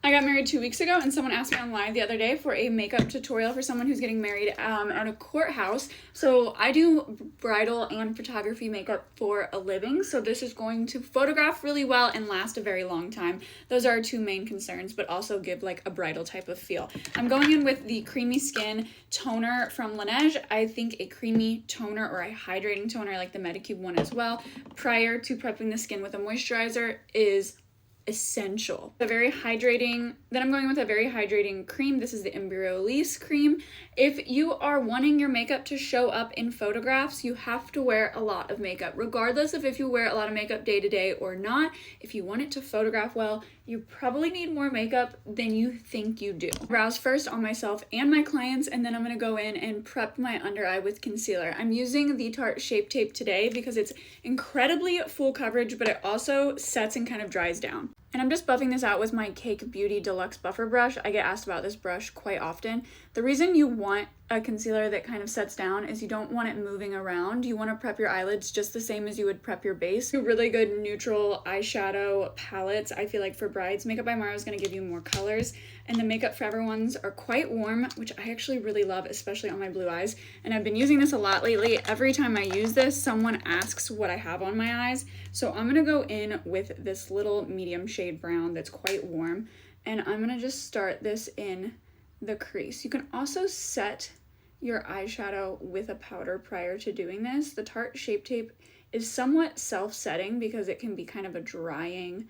I got married 2 weeks ago, and someone asked me on live the other day for a makeup tutorial for someone who's getting married at a courthouse. So I do bridal and photography makeup for a living, so this is going to photograph really well and last a very long time. Those are our two main concerns, but also give like a bridal type of feel. I'm going in with the Creamy Skin toner from Laneige. I think a creamy toner or a hydrating toner like the Medicube one as well, prior to prepping the skin with a moisturizer is essential. Then I'm going with a very hydrating cream. This is the Embryolisse cream. If you are wanting your makeup to show up in photographs, you have to wear a lot of makeup, regardless of if you wear a lot of makeup day to day or not. If you want it to photograph well, you probably need more makeup than you think you do. Brows first on myself and my clients, and then I'm gonna go in and prep my under eye with concealer. I'm using the Tarte Shape Tape today because it's incredibly full coverage, but it also sets and kind of dries down. And I'm just buffing this out with my Cake Beauty Deluxe Buffer Brush. I get asked about this brush quite often. The reason you want a concealer that kind of sets down is you don't want it moving around. You want to prep your eyelids just the same as you would prep your base. Two really good neutral eyeshadow palettes. I feel like for brides, Makeup by Mara is going to give you more colors, and the Makeup Forever ones are quite warm, which I actually really love, especially on my blue eyes. And I've been using this a lot lately. Every time I use this, someone asks what I have on my eyes. So I'm going to go in with this little medium shade brown that's quite warm, and I'm going to just start this in the crease. You can also set your eyeshadow with a powder prior to doing this. The Tarte Shape Tape is somewhat self-setting because it can be kind of a drying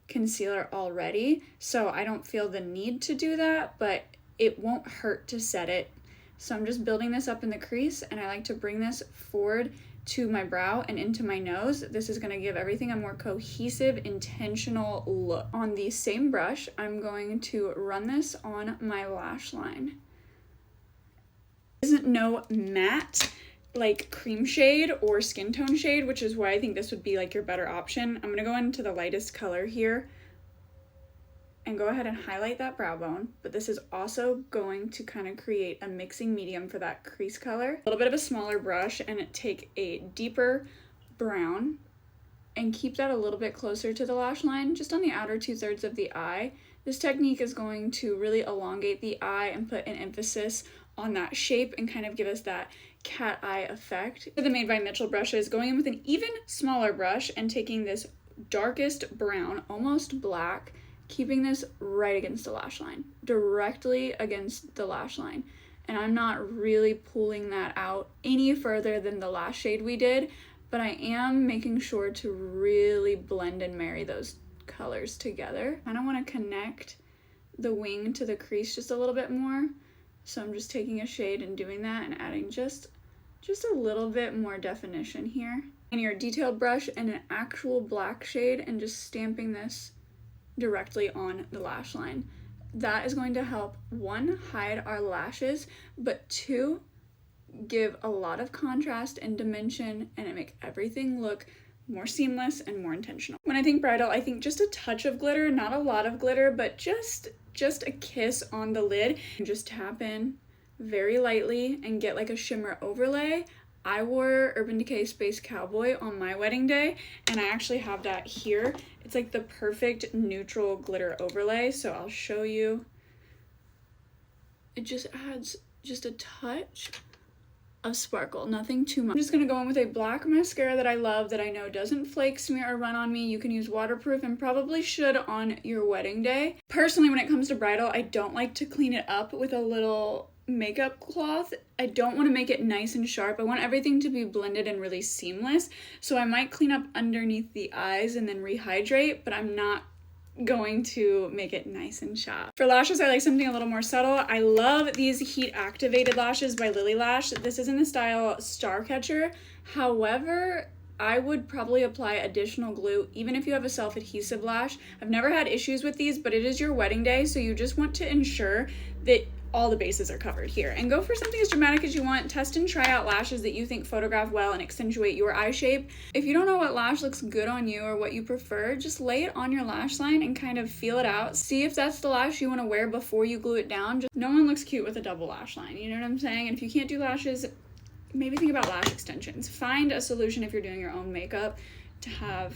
concealer already, so I don't feel the need to do that, but it won't hurt to set it. So I'm just building this up in the crease, and I like to bring this forward to my brow and into my nose. This is going to give everything a more cohesive, intentional look. On the same brush, I'm going to run this on my lash line. Isn't no matte like cream shade or skin tone shade, which is why I think this would be like your better option. I'm going to go into the lightest color here and go ahead and highlight that brow bone, but this is also going to kind of create a mixing medium for that crease color. A little bit of a smaller brush and take a deeper brown and keep that a little bit closer to the lash line, just on the outer 2/3 of the eye. This technique is going to really elongate the eye and put an emphasis on that shape and kind of give us that cat eye effect. For the Made by Mitchell brushes, going in with an even smaller brush and taking this darkest brown, almost black, keeping this right against the lash line, directly against the lash line. And I'm not really pulling that out any further than the last shade we did, but I am making sure to really blend and marry those colors together. I kind of want to connect the wing to the crease just a little bit more. So I'm just taking a shade and doing that and adding just a little bit more definition here. And your detailed brush and an actual black shade and just stamping this directly on the lash line. That is going to help, one, hide our lashes, but two, give a lot of contrast and dimension, and it make everything look more seamless and more intentional. When I think bridal, I think just a touch of glitter, not a lot of glitter, but just a kiss on the lid. And just tap in very lightly and get like a shimmer overlay. I wore Urban Decay Space Cowboy on my wedding day, and I actually have that here. It's like the perfect neutral glitter overlay, so I'll show you. It just adds just a touch of sparkle, nothing too much. I'm just gonna go in with a black mascara that I love, that I know doesn't flake, smear, or run on me. You can use waterproof and probably should on your wedding day. Personally, when it comes to bridal, I don't like to clean it up with a little makeup cloth. I don't want to make it nice and sharp. I want everything to be blended and really seamless. So I might clean up underneath the eyes and then rehydrate, but I'm not going to make it nice and sharp. For lashes, I like something a little more subtle. I love these heat activated lashes by Lily Lash. This is in the style Starcatcher. However, I would probably apply additional glue even if you have a self-adhesive lash. I've never had issues with these, but it is your wedding day, so you just want to ensure that all the bases are covered here. And go for something as dramatic as you want. Test and try out lashes that you think photograph well and accentuate your eye shape. If you don't know what lash looks good on you or what you prefer, just lay it on your lash line and kind of feel it out. See if that's the lash you want to wear before you glue it down. Just, no one looks cute with a double lash line, you know what I'm saying? And if you can't do lashes, maybe think about lash extensions. Find a solution if you're doing your own makeup to have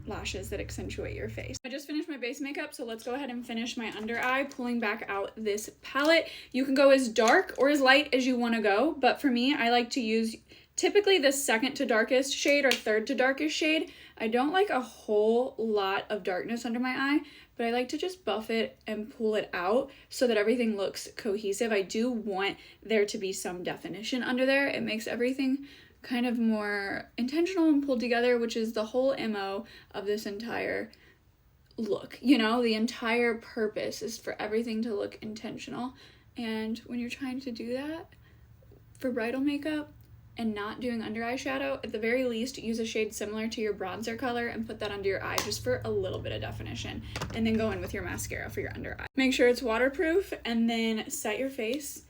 lashes that accentuate your face. I just finished my base makeup, so let's go ahead and finish my under eye, pulling back out this palette. You can go as dark or as light as you want to go, but for me, I like to use typically the second to darkest shade or third to darkest shade. I don't like a whole lot of darkness under my eye, but I like to just buff it and pull it out so that everything looks cohesive. I do want there to be some definition under there. It makes everything kind of more intentional and pulled together, which is the whole MO of this entire look. You know, the entire purpose is for everything to look intentional. And when you're trying to do that for bridal makeup and not doing under eye shadow, at the very least, use a shade similar to your bronzer color and put that under your eye just for a little bit of definition. And then go in with your mascara for your under eye. Make sure it's waterproof and then set your face.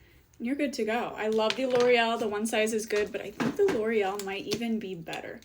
You're good to go. I love the L'Oreal. The one size is good, but I think the L'Oreal might even be better.